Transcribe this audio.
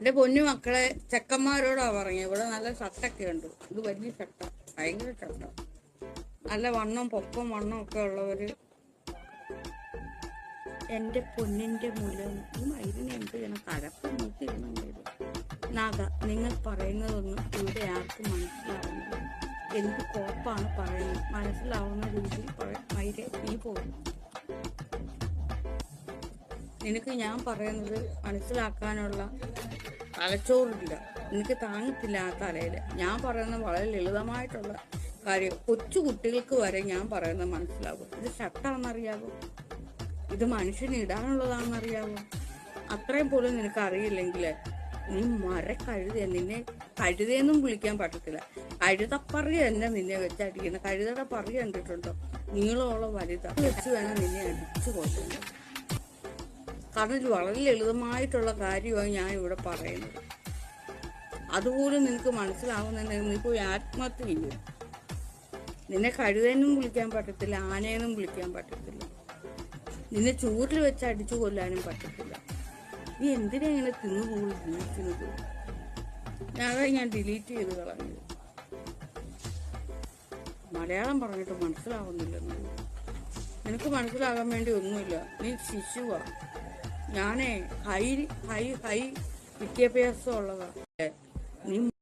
എൻ്റെ പൊന്നു മക്കളെ, ചെക്കന്മാരോടാ പറഞ്ഞത്. ഇവിടെ നല്ല ഷർട്ടൊക്കെ ഉണ്ട്. ഇത് വലിയ ഷർട്ട, ഭയങ്കര ഷർട്ട. നല്ല വണ്ണം, പൊക്കം വണ്ണം ഒക്കെ ഉള്ളവര്. എൻ്റെ പൊന്നിൻ്റെ മൂലം ഈ മയിലിനെ എന്ത് ചെയ്യണം? കരപ്പ് നോക്കിയിരുന്നു നാഗ. നിങ്ങൾ പറയുന്നതൊന്നും ഇവിടെ ആർക്കും മനസ്സിലാവുന്നില്ല. എന്ത് കോപ്പാണ് പറയുന്നത്? മനസ്സിലാവുന്ന രീതിയിൽ മയിലെ നീ പോകുന്നു. നിനക്ക് ഞാൻ പറയുന്നത് മനസ്സിലാക്കാനുള്ള തലച്ചോറില്ല, എനിക്ക് താങ്ങത്തില്ല ആ തലയിൽ. ഞാൻ പറയുന്നത് വളരെ ലളിതമായിട്ടുള്ള കാര്യം. കൊച്ചു കുട്ടികൾക്ക് വരെ ഞാൻ പറയുന്നത് മനസ്സിലാകും. ഇത് ഷർട്ടാണെന്നറിയാവോ? ഇത് മനുഷ്യന് ഇടാനുള്ളതാണെന്നറിയാവോ? അത്രയും പോലും നിനക്ക് അറിയില്ലെങ്കിൽ നീ കഴുത. നിന്നെ കഴുതയെന്നും വിളിക്കാൻ പറ്റത്തില്ല. കഴുതപ്പറയ തന്നെ നിന്നെ വെച്ചടിക്കുന്ന. കഴുതയുടെ പറയ കണ്ടിട്ടുണ്ടോ? നീളമുള്ള വലുത വെച്ച് വേണം നിന്നെ അടിച്ചു കൊല്ലുന്നത്. കാരണം ഇത് വളരെ ലളിതമായിട്ടുള്ള കാര്യമാണ് ഞാൻ ഇവിടെ പറയുന്നത്. അതുപോലും നിനക്ക് മനസ്സിലാവുന്നുണ്ടെങ്കിൽ നീ പോയി ആത്മഹത്യ ചെയ്യും. നിന്നെ കഴുതയെന്നും വിളിക്കാൻ പറ്റത്തില്ല, ആനയെന്നും വിളിക്കാൻ പറ്റത്തില്ല, നിന്നെ ചൂരിൽ വെച്ച് അടിച്ചു കൊല്ലാനും പറ്റത്തില്ല. നീ എന്തിനാ ഇങ്ങനെ തിന്നുകൂടി ജീവിക്കുന്നത്? ഞാൻ ഡിലീറ്റ് ചെയ്ത് കളഞ്ഞത്. മലയാളം പറഞ്ഞിട്ട് മനസ്സിലാവുന്നില്ലെന്ന്. നിനക്ക് മനസ്സിലാകാൻ വേണ്ടി ഒന്നുമില്ല. നീ ശിശുവാ. ഞാനേ ഹൈ വിദ്യാഭ്യാസം ഉള്ളതാ. നീ